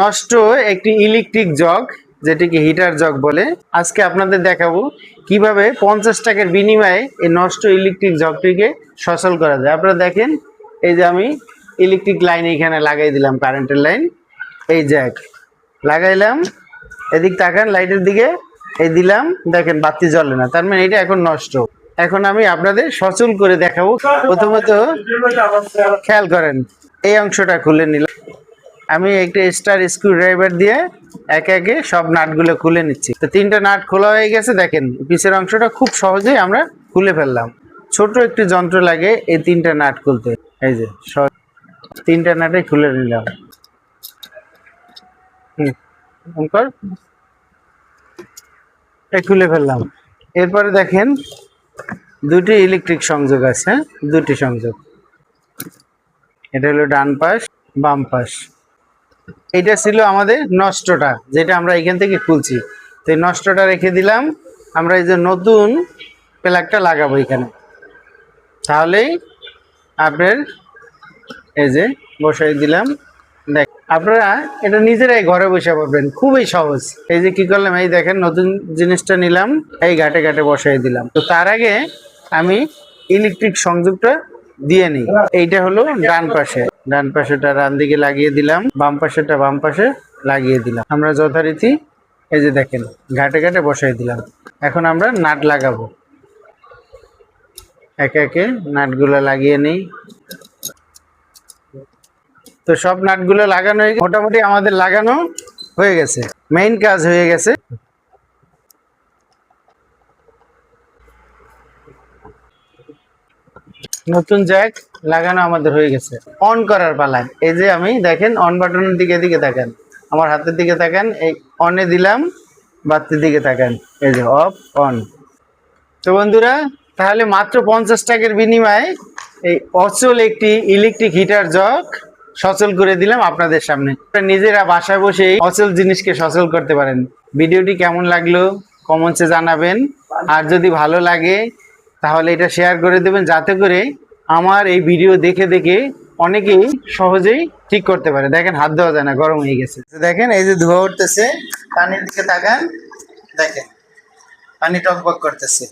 নষ্ট একটি electric jug, যেটিকে হিটার জগ বলে। আজকে আপনাদের দেখাবো কিভাবে 50 টাকার বিনিময়ে এই নষ্ট ইলেকট্রিক জগটিকে সচল করা যায়। আপনারা দেখেন, এই যে আমি ইলেকট্রিক লাইন এখানে লাগাই দিলাম, কারেন্টের লাইন, এই জ্যাক লাগাইলাম, এদিক তাকান লাইটের দিকে, এই দিলাম, দেখেন বাতি জ্বলে না, তার মানে এটা এখন নষ্ট। এখন আমি আপনাদের সচল করে দেখাবো। প্রথমত খেয়াল করেন, এই অংশটা খুলে নিলাম, আমি একটা স্টার স্ক্রু ড্রাইভার দিয়ে একে একে সব নাটগুলো খুলে নিচ্ছি। তো 3টা নাট খোলা হয়ে গেছে, দেখেন পিছের অংশটা খুব সহজেই আমরা খুলে ফেললাম। ছোট একটি যন্ত্র লাগে এই 3টা নাট খুলতে, এই যে 3টা নাটে খুলে নিলাম। খুলে ফেললাম। এরপরে দেখেন দুটি ইলেকট্রিক সংযোগ আছে, দুটি সংযোগ, এটা হলো ডান পাশ, বাম পাশ। এটা ছিল আমাদের নষ্টটা, যেটা আমরা এখান থেকে খুলছি। তো এই নষ্টটা রেখে দিলাম, আমরা এই যে নতুন প্লাগটা লাগাবো এখানে। তাহলেই আপনার এই যে বসাই দিলাম, দেখ আপনারা এটা নিজেরাই ঘরে বসে পাবেন, খুবই সহজ। এই যে কি করলাম, এই দেখেন নতুন জিনিসটা নিলাম, এই ঘাটে ঘাটে বসাই দিলাম। তো তার আগে আমি ইলেকট্রিক সংযোগটা দিয়ে নিই। এইটা হলো ডান পাশে, ডান পাশেটা ডান দিকে লাগিয়ে দিলাম, বাম পাশেটা বাম পাশে লাগিয়ে দিলাম। আমরা যথারীতি এই যে দেখেন ঘাটে ঘাটে বসাই দিলাম। এখন আমরা নাট লাগাবো, একে একে নাটগুলো লাগিয়ে নিই। তো সব নাটগুলো লাগানো হয়ে মোটামুটি আমাদের লাগানো হয়ে গেছে, মেইন কাজ হয়ে গেছে। নতুন জ্যাক লাগানো আমাদের হয়ে গেছে। অন করার পালায়, এই যে আমি দেখেন অন বাটনের দিকে তাকান, আমার হাতের দিকে তাকান, এই অনে দিলাম, বাতির দিকে তাকান, এই যে অফ অন। তো বন্ধুরা, তাহলে মাত্র 50 টাকার বিনিময়ে এই অচল একটি ইলেকট্রিক হিটার জগ সচল করে দিলাম আপনাদের সামনে। নিজেরা বাসায় বসে অচল জিনিসকে সচল করতে পারেন। ভিডিওটি কেমন লাগলো কমেন্টসে জানাবেন, আর যদি ভালো লাগে তাহলে এটা শেয়ার করে দেবেন, যাতে করে আমার এই ভিডিও দেখে দেখে অনেকেই সহজেই ঠিক করতে পারে। দেখেন হাত দেওয়া যায় না, গরম হয়ে গেছে। দেখেন এই যে ধোঁয়া উঠতেছে, পানির দিকে তাকান, দেখেন পানি টকবক করতেছে।